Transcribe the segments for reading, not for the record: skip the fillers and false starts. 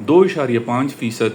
2.5%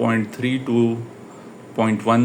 0.3 to 0.1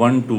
1 to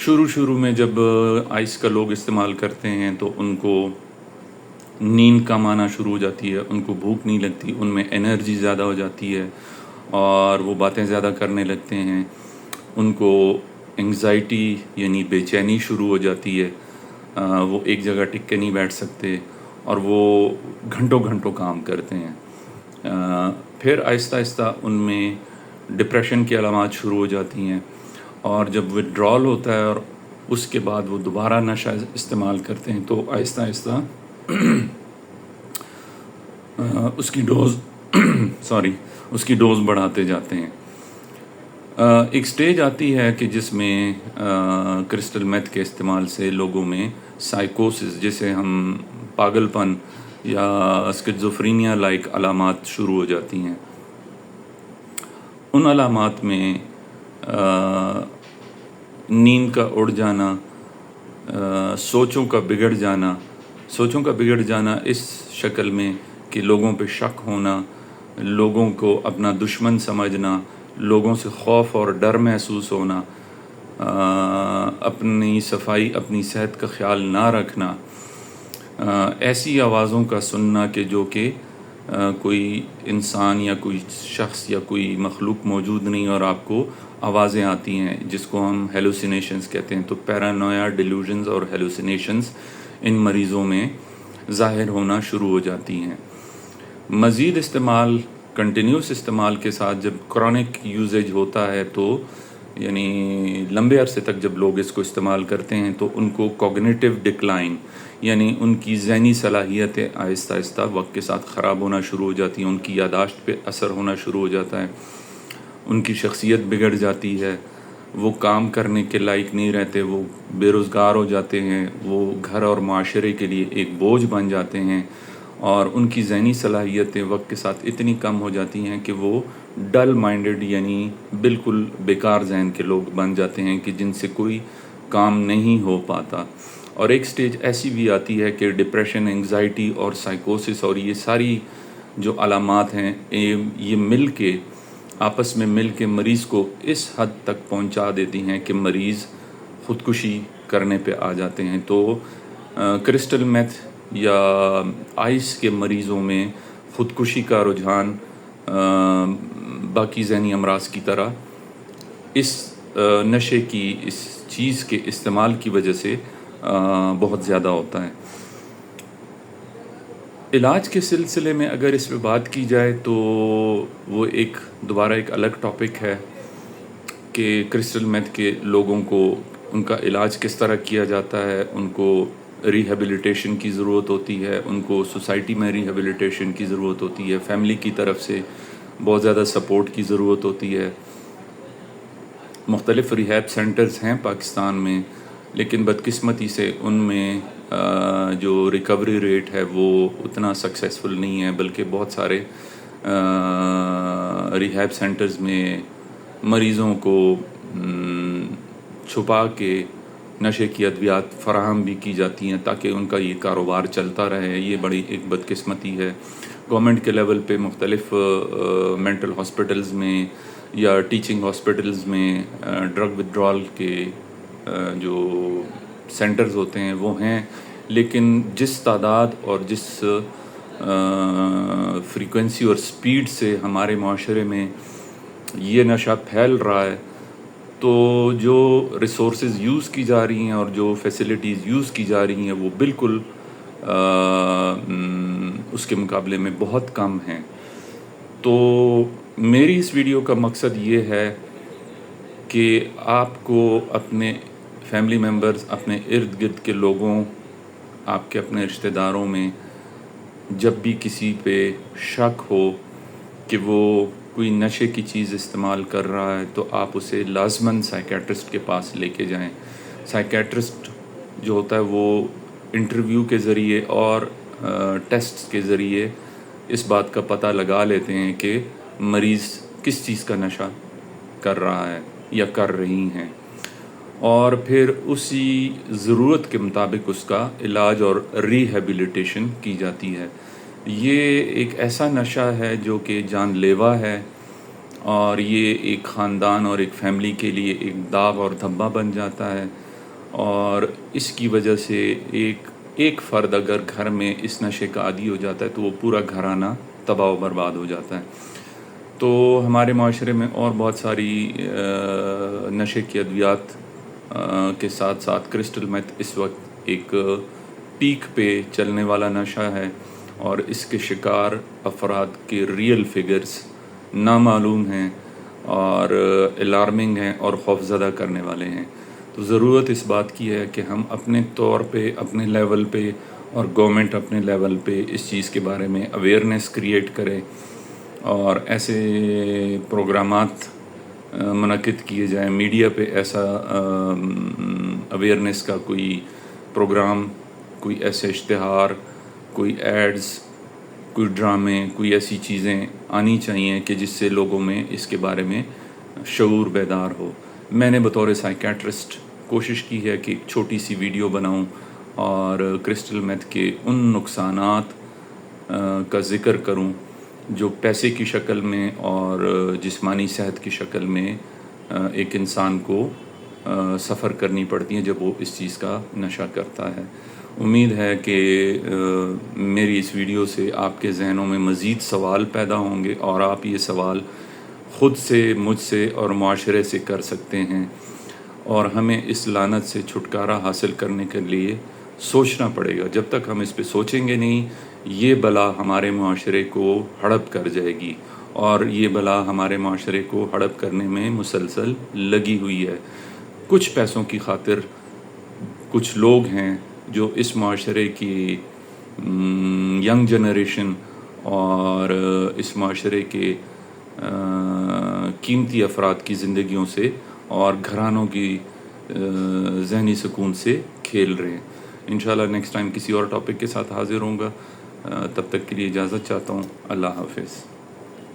شروع میں جب آئس کا لوگ استعمال کرتے ہیں تو ان کو نیند کم آنا شروع ہو جاتی ہے، ان کو بھوک نہیں لگتی، ان میں انرجی زیادہ ہو جاتی ہے اور وہ باتیں زیادہ کرنے لگتے ہیں، ان کو انگزائٹی یعنی بے چینی شروع ہو جاتی ہے، وہ ایک جگہ ٹک کے نہیں بیٹھ سکتے اور وہ گھنٹوں کام کرتے ہیں۔ پھر آہستہ آہستہ ان میں ڈپریشن کی علامات شروع ہو جاتی ہیں، اور جب وڈرال ہوتا ہے اور اس کے بعد وہ دوبارہ نشہ استعمال کرتے ہیں تو آہستہ آہستہ اس کی ڈوز اس کی ڈوز بڑھاتے جاتے ہیں۔ ایک سٹیج آتی ہے کہ جس میں کرسٹل میتھ کے استعمال سے لوگوں میں سائیکوسس، جسے ہم پاگل پن یا اسکیزوفرینیا لائک علامات شروع ہو جاتی ہیں۔ ان علامات میں نیند کا اڑ جانا، سوچوں کا بگڑ جانا اس شکل میں کہ لوگوں پہ شک ہونا، لوگوں کو اپنا دشمن سمجھنا، لوگوں سے خوف اور ڈر محسوس ہونا، اپنی صفائی، اپنی صحت کا خیال نہ رکھنا، ایسی آوازوں کا سننا کہ جو کہ کوئی انسان یا کوئی شخص یا کوئی مخلوق موجود نہیں اور آپ کو آوازیں آتی ہیں، جس کو ہم ہیلوسینیشنز کہتے ہیں۔ تو پیرانویا، ڈیلیوژنز اور ہیلوسینیشنز ان مریضوں میں ظاہر ہونا شروع ہو جاتی ہیں۔ مزید استعمال، کنٹینیوس استعمال کے ساتھ جب کرونک یوزیج ہوتا ہے تو یعنی لمبے عرصے تک جب لوگ اس کو استعمال کرتے ہیں تو ان کو کوگنیٹیو ڈکلائن یعنی ان کی ذہنی صلاحیتیں آہستہ آہستہ وقت کے ساتھ خراب ہونا شروع ہو جاتی ہیں، ان کی یادداشت پہ اثر ہونا شروع ہو جاتا ہے، ان کی شخصیت بگڑ جاتی ہے، وہ کام کرنے کے لائق نہیں رہتے، وہ بے روزگار ہو جاتے ہیں، وہ گھر اور معاشرے کے لیے ایک بوجھ بن جاتے ہیں، اور ان کی ذہنی صلاحیتیں وقت کے ساتھ اتنی کم ہو جاتی ہیں کہ وہ ڈل مائنڈڈ یعنی بالکل بیکار ذہن کے لوگ بن جاتے ہیں کہ جن سے کوئی کام نہیں ہو پاتا۔ اور ایک سٹیج ایسی بھی آتی ہے کہ ڈپریشن، انگزائٹی اور سائیکوسس اور یہ ساری جو علامات ہیں یہ مل کے آپس میں مل کے مریض کو اس حد تک پہنچا دیتی ہیں کہ مریض خودکشی کرنے پہ آ جاتے ہیں۔ تو کرسٹل میتھ یا آئس کے مریضوں میں خودکشی کا رجحان باقی ذہنی امراض کی طرح اس نشے کی، اس چیز کے استعمال کی وجہ سے بہت زیادہ ہوتا ہے۔ علاج کے سلسلے میں اگر اس پہ بات کی جائے تو وہ دوبارہ ایک الگ ٹاپک ہے کہ کرسٹل میتھ کے لوگوں کو ان کا علاج کس طرح کیا جاتا ہے، ان کو ریہیبلیٹیشن کی ضرورت ہوتی ہے، ان کو سوسائٹی میں ریہیبلیٹیشن کی ضرورت ہوتی ہے، فیملی کی طرف سے بہت زیادہ سپورٹ کی ضرورت ہوتی ہے۔ مختلف ریہیب سینٹرز ہیں پاکستان میں، لیکن بدقسمتی سے ان میں جو ریکوری ریٹ ہے وہ اتنا سکسیسفل نہیں ہے، بلکہ بہت سارے ریہیب سینٹرز میں مریضوں کو چھپا کے نشے کی ادویات فراہم بھی کی جاتی ہیں تاکہ ان کا یہ کاروبار چلتا رہے۔ یہ بڑی ایک بدقسمتی ہے۔ گورنمنٹ کے لیول پہ مختلف مینٹل ہاسپٹلز میں یا ٹیچنگ ہاسپٹلز میں ڈرگ ودرال کے جو سینٹرز ہوتے ہیں وہ ہیں، لیکن جس تعداد اور جس فریکوینسی اور سپیڈ سے ہمارے معاشرے میں یہ نشہ پھیل رہا ہے، تو جو ریسورسز یوز کی جا رہی ہیں اور جو فیسلٹیز یوز کی جا رہی ہیں وہ بالکل اس کے مقابلے میں بہت کم ہیں۔ تو میری اس ویڈیو کا مقصد یہ ہے کہ آپ کو اپنے فیملی ممبرز، اپنے ارد گرد کے لوگوں، آپ کے اپنے رشتہ داروں میں جب بھی کسی پہ شک ہو کہ وہ کوئی نشے کی چیز استعمال کر رہا ہے تو آپ اسے لازماً سائیکیٹرسٹ کے پاس لے کے جائیں۔ سائیکیٹرسٹ جو ہوتا ہے وہ انٹرویو کے ذریعے اور ٹیسٹ کے ذریعے اس بات کا پتہ لگا لیتے ہیں کہ مریض کس چیز کا نشہ کر رہا ہے یا کر رہی ہیں، اور پھر اسی ضرورت کے مطابق اس کا علاج اور ریہیبلیٹیشن کی جاتی ہے۔ یہ ایک ایسا نشہ ہے جو کہ جان لیوا ہے، اور یہ ایک خاندان اور ایک فیملی کے لیے ایک داغ اور دھبہ بن جاتا ہے۔ اور اس کی وجہ سے ایک فرد اگر گھر میں اس نشے کا عادی ہو جاتا ہے تو وہ پورا گھرانہ تباہ و برباد ہو جاتا ہے. تو ہمارے معاشرے میں اور بہت ساری نشے کی ادویات کے ساتھ ساتھ کرسٹل میتھ اس وقت ایک پیک پہ چلنے والا نشہ ہے، اور اس کے شکار افراد کے ریئل فگرز نامعلوم ہیں اور الارمنگ ہیں اور خوفزدہ کرنے والے ہیں. تو ضرورت اس بات کی ہے کہ ہم اپنے طور پہ، اپنے لیول پہ، اور گورنمنٹ اپنے لیول پہ اس چیز کے بارے میں اویئرنیس کریٹ کرے، اور ایسے پروگرامات منعقد کیے جائیں، میڈیا پہ ایسا اویئرنیس کا کوئی پروگرام، کوئی ایسے اشتہار، کوئی ایڈز، کوئی ڈرامے، کوئی ایسی چیزیں آنی چاہیے کہ جس سے لوگوں میں اس کے بارے میں شعور بیدار ہو. میں نے بطور سائیکیٹرسٹ کوشش کی ہے کہ ایک چھوٹی سی ویڈیو بناؤں اور کرسٹل میتھ کے ان نقصانات کا ذکر کروں جو پیسے کی شکل میں اور جسمانی صحت کی شکل میں ایک انسان کو سفر کرنی پڑتی ہیں جب وہ اس چیز کا نشہ کرتا ہے. امید ہے کہ میری اس ویڈیو سے آپ کے ذہنوں میں مزید سوال پیدا ہوں گے، اور آپ یہ سوال خود سے، مجھ سے اور معاشرے سے کر سکتے ہیں، اور ہمیں اس لعنت سے چھٹکارا حاصل کرنے کے لیے سوچنا پڑے گا. جب تک ہم اس پہ سوچیں گے نہیں، یہ بلا ہمارے معاشرے کو ہڑپ کر جائے گی، اور یہ بلا ہمارے معاشرے کو ہڑپ کرنے میں مسلسل لگی ہوئی ہے. کچھ پیسوں کی خاطر کچھ لوگ ہیں جو اس معاشرے کی ینگ جنریشن اور اس معاشرے کے قیمتی افراد کی زندگیوں سے اور گھرانوں کی ذہنی سکون سے کھیل رہے ہیں. انشاءاللہ نیکسٹ ٹائم کسی اور ٹاپک کے ساتھ حاضر ہوں گا. تب تک کے لیے اجازت چاہتا ہوں. اللہ حافظ.